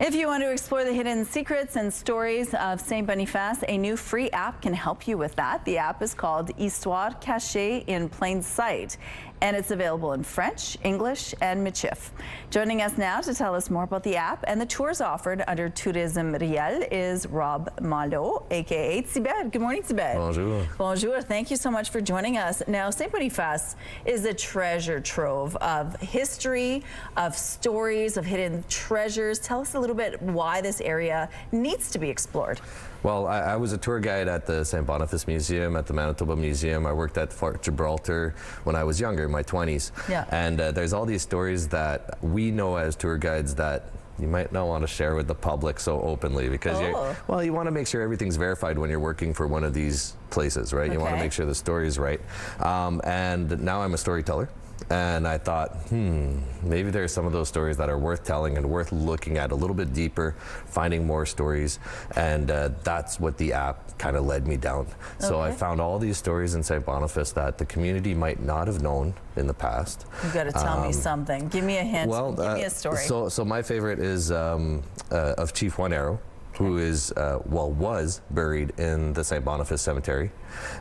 If you want to explore the hidden secrets and stories of St. Boniface, a new free app can help you with that. The app is called Histoire Cachée in Plain Sight, and it's available in French, English, and Michif. Joining us now to tell us more about the app and the tours offered under Tourisme Riel is Rob Malo, aka TiBert. Good morning, TiBert. Bonjour. Bonjour. Thank you so much for joining us. Now, St. Boniface is a treasure trove of history, of stories, of hidden treasures. Tell us a little bit why this area needs to be explored. Well, I was a tour guide at the St. Boniface Museum, at the Manitoba Museum. I worked at Fort Gibraltar when I was younger, in my 20s. Yeah. And there's all these stories that we know as tour guides that you might not want to share with the public so openly because you want to make sure everything's verified when you're working for one of these places, right? You want to make sure the story is right. And now I'm a storyteller. And I thought, maybe there's some of those stories that are worth telling and worth looking at a little bit deeper, finding more stories. And that's what the app kind of led me down. So I found all these stories in St. Boniface that the community might not have known in the past. You've got to tell me something. Give me a hint. Well, give me a story. So my favorite is of Chief One Arrow, who is, was buried in the St. Boniface Cemetery.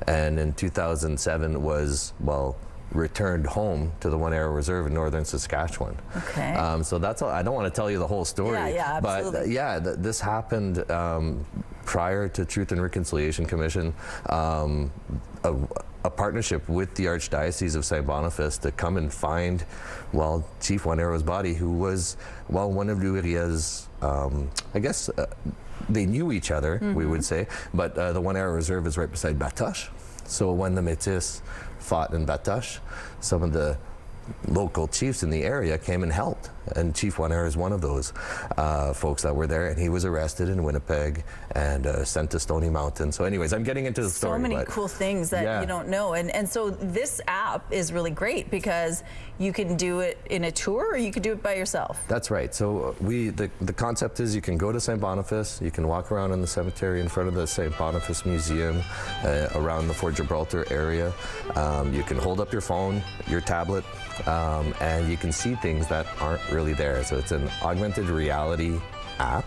And in 2007 was, returned home to the One Arrow Reserve in northern Saskatchewan. Okay. So that's all. I don't want to tell you the whole story. Yeah, absolutely. But this happened prior to Truth and Reconciliation Commission, a partnership with the Archdiocese of St. Boniface to come and find, Chief One Arrow's body, who was, one of Riel's, I guess, they knew each other, we would say, but the One Arrow Reserve is right beside Batoche. So when the Métis fought in Batoche, some of the local chiefs in the area came and helped. And Chief One Arrow is one of those folks that were there, and he was arrested in Winnipeg and sent to Stony Mountain. So anyways, I'm getting into the story. So many cool things that you don't know. And so this app is really great because you can do it in a tour or you can do it by yourself. That's right. So the concept is you can go to St. Boniface, you can walk around in the cemetery in front of the St. Boniface Museum, around the Fort Gibraltar area. You can hold up your phone, your tablet, and you can see things that aren't really there. So it's an augmented reality app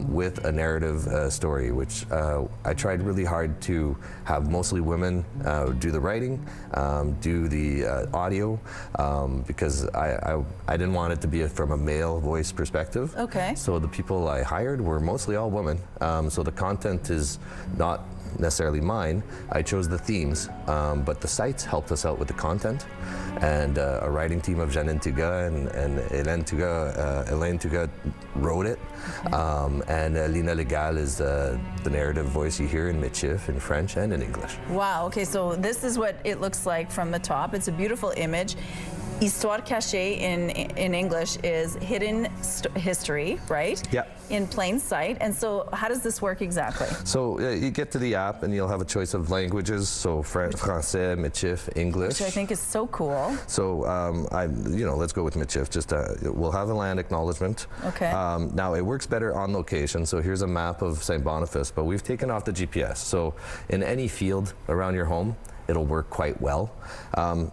with a narrative story, which I tried really hard to have mostly women do the writing, do the audio, because I didn't want it to be from a male voice perspective. Okay. So the people I hired were mostly all women. So the content is not necessarily mine. I chose the themes, but the sites helped us out with the content, and a writing team of Janine Tuga and Elaine Tuga wrote it, and Lina Legal is the narrative voice you hear in Michif, in French and in English. Wow, okay, so this is what it looks like from the top. It's a beautiful image. Histoire Cachée in English is hidden history, right? Yeah. In plain sight. And so how does this work exactly? So you get to the app and you'll have a choice of languages. So Français, Michif, English. Which I think is so cool. So let's go with Michif. We'll have a land acknowledgement. Okay. Now it works better on location. So here's a map of St. Boniface, but we've taken off the GPS. So in any field around your home, it'll work quite well.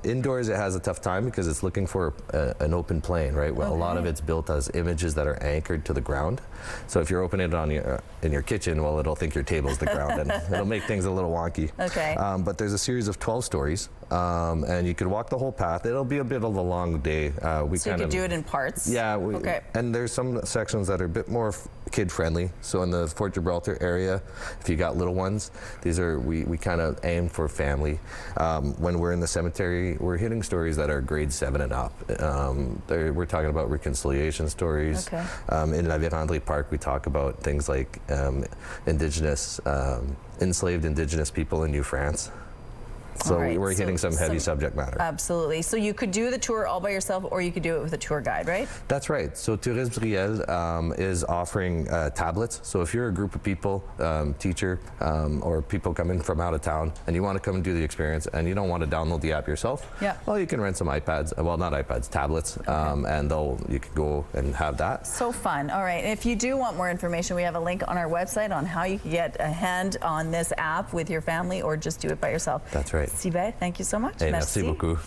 Indoors, it has a tough time because it's looking for an open plane, right? Well, a lot of it's built as images that are anchored to the ground. So if you're opening it on in your kitchen, it'll think your table's the ground, and it'll make things a little wonky. Okay. But there's a series of 12 stories, and you could walk the whole path. It'll be a bit of a long day. So you could do it in parts? Yeah. Okay. And there's some sections that are a bit more kid-friendly. So in the Fort Gibraltar area, if you got little ones, these are, we kind of aim for family. When we're in the cemetery, we're hitting stories that are grade 7 and up. We're talking about reconciliation stories. Okay. In La Vérandrie Park, we talk about things like enslaved indigenous people in New France. So we're hitting some heavy subject matter. Absolutely. So you could do the tour all by yourself, or you could do it with a tour guide, right? That's right. So Tourisme Riel is offering tablets. So if you're a group of people, teacher, or people coming from out of town, and you want to come and do the experience, and you don't want to download the app yourself, well, you can rent some iPads. Well, not iPads, tablets, and you can go and have that. So fun. All right. If you do want more information, we have a link on our website on how you can get a hand on this app with your family, or just do it by yourself. That's right. TiBert, thank you so much. Merci beaucoup.